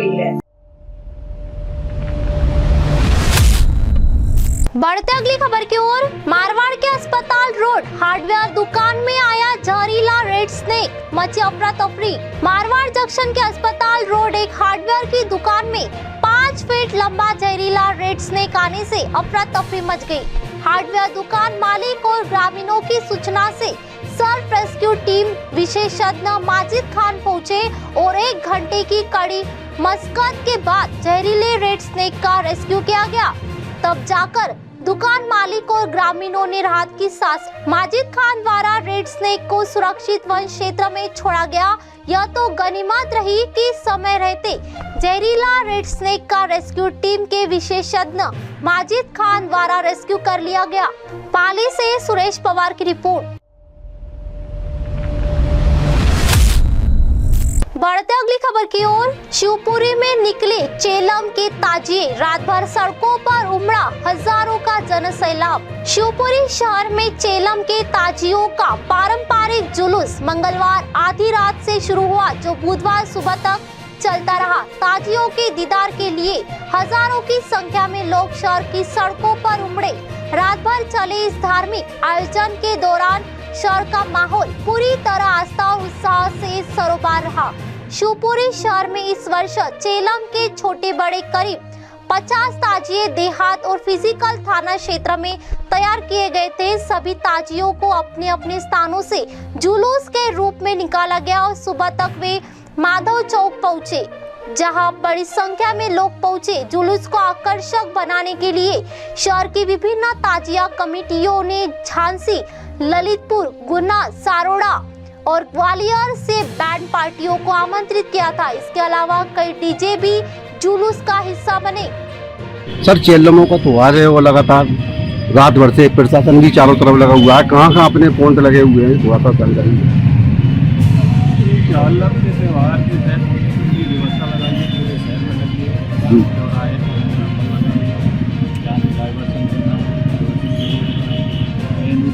गई है। बढ़ते अगली खबर की ओर। मारवाड़ के अस्पताल रोड हार्डवेयर दुकान में आया जहरीला रेड स्नेक, मची अफरा तफरी। मारवाड़ जंक्शन के अस्पताल रोड एक हार्डवेयर की दुकान में 5 फीट लंबा जहरीला रेड स्नेक आने से अफरा तफरी मच गई। हार्डवेयर दुकान मालिक और ग्रामीणों की सूचना से सर्फ रेस्क्यू टीम विशेषज्ञ माजिद खान पहुंचे और 1 घंटे की कड़ी मशक्कत के बाद जहरीले रेड स्नेक का रेस्क्यू किया गया। तब जाकर दुकान मालिक और ग्रामीणों ने राहत की सांस। माजिद खान द्वारा रेड स्नेक को सुरक्षित वन क्षेत्र में छोड़ा गया। यह तो गनीमत रही कि समय रहते जहरीला रेड स्नेक का रेस्क्यू टीम के विशेषज्ञ माजिद खान द्वारा रेस्क्यू कर लिया गया। पाली से सुरेश पवार की रिपोर्ट। बढ़ते अगली खबर की ओर। शिवपुरी में निकले चेलम के ताजिए, रात भर सड़कों पर उमड़ा हजारों का जनसैलाब। शिवपुरी शहर में चेलम के ताजियों का पारंपरिक जुलूस मंगलवार आधी रात से शुरू हुआ, जो बुधवार सुबह तक चलता रहा। ताजियों के दीदार के लिए हजारों की संख्या में लोग शहर की सड़कों पर उमड़े। रात भर चले इस धार्मिक आयोजन के दौरान शहर का माहौल पूरी तरह आस्था और उत्साह से सरोबार रहा। शिवपुरी शहर में इस वर्ष चेलम के छोटे बड़े करीब 50 ताजिए देहात और फिजिकल थाना क्षेत्र में तैयार किए गए थे। सभी ताजियों को अपने अपने स्थानों से जुलूस के रूप में निकाला गया और सुबह तक वे माधव चौक पहुंचे, जहां बड़ी संख्या में लोग पहुंचे। जुलूस को आकर्षक बनाने के लिए शहर की विभिन्न ताजिया कमेटियों ने झांसी, ललितपुर, गुना, सारोड़ा और ग्वालियर से बैंड पार्टियों को आमंत्रित किया था। इसके अलावा कई डीजे भी जुलूस का हिस्सा बने। सर, चेलमों का त्योहार है, वो लगातार रात भर से प्रशासन भी चारों तरफ लगा हुआ है। कहाँ कहाँ अपने पॉइंट लगे हुए हैं, थोड़ा सा जानकारी है। चेलम के त्योहार के तहत पूरी व्यवस्था लगाई है, पूरे शहर में लगी है। चौराहे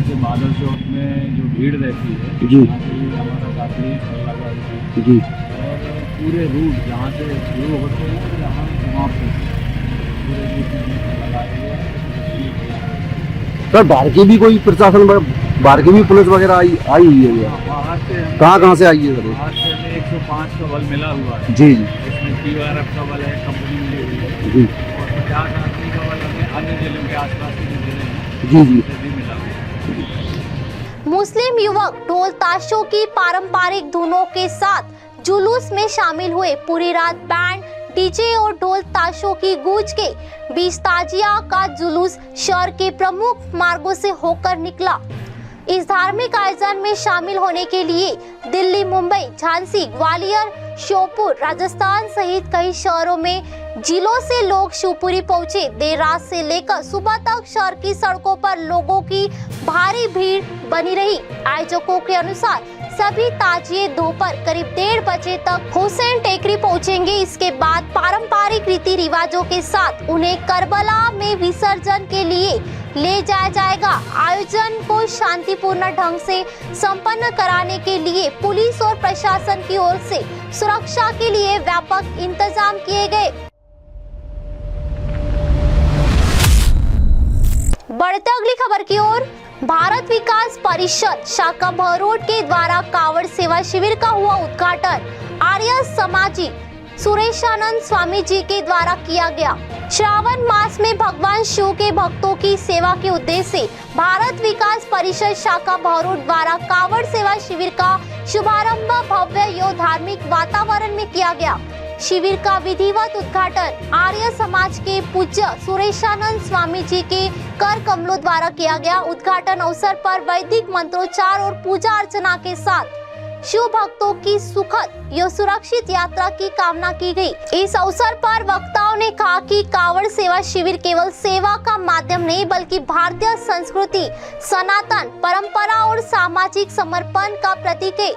के माधव चौक में जो भीड़ रहती है जी, हमारा काफी लगा है जी, और पूरे रूट जहाँ से शुरू होते हैं जहाँ समाप्त होते हैं पूरे रूट में लगाए हुए हैं। सर, बाहर की भी कोई प्रशासन, बाहर की भी पुलिस वगैरह आई हुई है? बाहर से कहाँ से आई है सर? बाहर से हमें 105 का बल मिला हुआ है। जी जी, इसमें TRF का बल है, कंपनी मिली हुई है जी, और 50 आदमी का बल हमें अन्य जिलों के आसपास के जो जिले हैं जी जी, उनसे भी मिला हुआ है। मुस्लिम युवक ढोल ताशों की पारंपरिक धुनों के साथ जुलूस में शामिल हुए। पूरी रात बैंड, डीजे और ढोल ताशों की गूंज के बीच ताजिया का जुलूस शहर के प्रमुख मार्गों से होकर निकला। इस धार्मिक आयोजन में शामिल होने के लिए दिल्ली, मुंबई, झांसी, ग्वालियर, श्योपुर, राजस्थान सहित कई शहरों में जिलों से लोग शिवपुरी पहुंचे। देर रात से लेकर सुबह तक शहर की सड़कों पर लोगों की भारी भीड़ बनी रही। आयोजकों के अनुसार सभी ताजिए दोपहर करीब 1:30 बजे तक हुसैन टेकरी पहुंचेंगे। इसके बाद पारंपरिक रीति रिवाजों के साथ उन्हें करबला में विसर्जन के लिए ले जाया जाएगा। आयोजन को शांतिपूर्ण ढंग से संपन्न कराने के लिए पुलिस और प्रशासन की ओर से सुरक्षा के लिए व्यापक इंतजाम किए गए। बढ़ते अगली खबर की ओर। भारत विकास परिषद शाखा भरोट के द्वारा कावड़ सेवा शिविर का हुआ उद्घाटन आर्य समाजी सुरेशानंद स्वामी जी के द्वारा किया गया। श्रावण मास में भगवान शिव के भक्तों की सेवा के उद्देश्य से भारत विकास परिषद शाखा भरोट द्वारा कावड़ सेवा शिविर का शुभारंभ भव्य एवं धार्मिक वातावरण में किया गया। शिविर का विधिवत उद्घाटन आर्य समाज के पूज्य सुरेशानंद स्वामी जी के कर कमलों द्वारा किया गया। उद्घाटन अवसर पर वैदिक मंत्रोच्चार और पूजा अर्चना के साथ शिव भक्तों की सुखद एवं सुरक्षित यात्रा की कामना की गई। इस अवसर पर वक्ताओं ने कहा कि कावड़ सेवा शिविर केवल सेवा का माध्यम नहीं बल्कि भारतीय संस्कृति, सनातन परंपरा और सामाजिक समर्पण का प्रतीक है।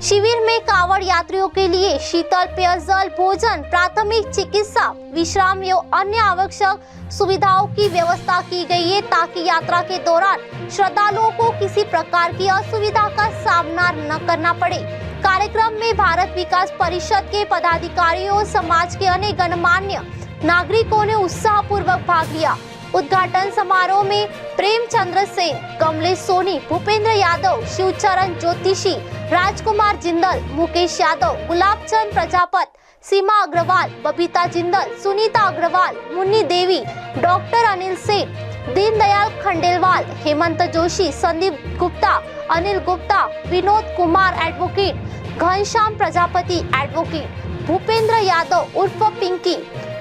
शिविर में कावड़ यात्रियों के लिए शीतल पेयजल, भोजन, प्राथमिक चिकित्सा, विश्राम एवं अन्य आवश्यक सुविधाओं की व्यवस्था की गई है ताकि यात्रा के दौरान श्रद्धालुओं को किसी प्रकार की असुविधा का सामना न करना पड़े। कार्यक्रम में भारत विकास परिषद के पदाधिकारियों और समाज के अन्य गणमान्य नागरिकों ने उत्साहपूर्वक भाग लिया। उद्घाटन समारोह में Premchandra Sen, Kamlesh Soni, Bhupendra Yadav, Shivcharan Jyotishi, Rajkumar Jindal, Mukesh Yadav, Gulabchand Prajapat, Seema Agarwal, Babita Jindal, Sunita Agarwal, Munni Devi, doctor Anil Sen, Deendayal Khandelwal, Hemant Joshi, Sandeep Gupta, Anil Gupta, Vinod Kumar advocate, Ghanshyam Prajapati advocate, Bhupendra Yadav उर्फ पिंकी,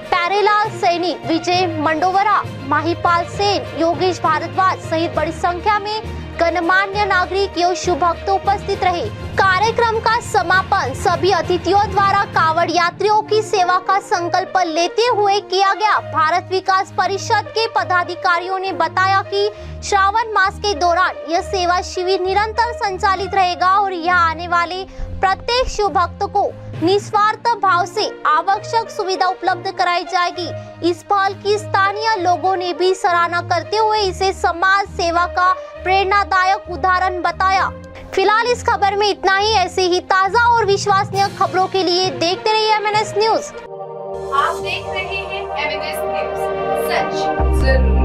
प्यारेलाल सैनी, विजय मंडोवरा, माहीपाल सेन, योगेश भारद्वाज सहित बड़ी संख्या में गणमान्य नागरिक एवं शुभ भक्त उपस्थित रहे। कार्यक्रम का समापन सभी अतिथियों द्वारा कांवड़ यात्रियों की सेवा का संकल्प लेते हुए किया गया। भारत विकास परिषद के पदाधिकारियों ने बताया कि श्रावण मास के दौरान यह सेवा शिविर निरंतर संचालित रहेगा और यहाँ आने वाले प्रत्येक शिव भक्त को निस्वार्थ भाव से आवश्यक सुविधा उपलब्ध कराई जाएगी। इस पहल की स्थानीय लोगों ने भी सराहना करते हुए इसे समाज सेवा का प्रेरणादायक उदाहरण बताया। फिलहाल इस खबर में इतना ही। ऐसे ही ताज़ा और विश्वसनीय खबरों के लिए देखते रहिए MNS न्यूज। आप देख रहे हैं MNS न्यूज, सच जरूर।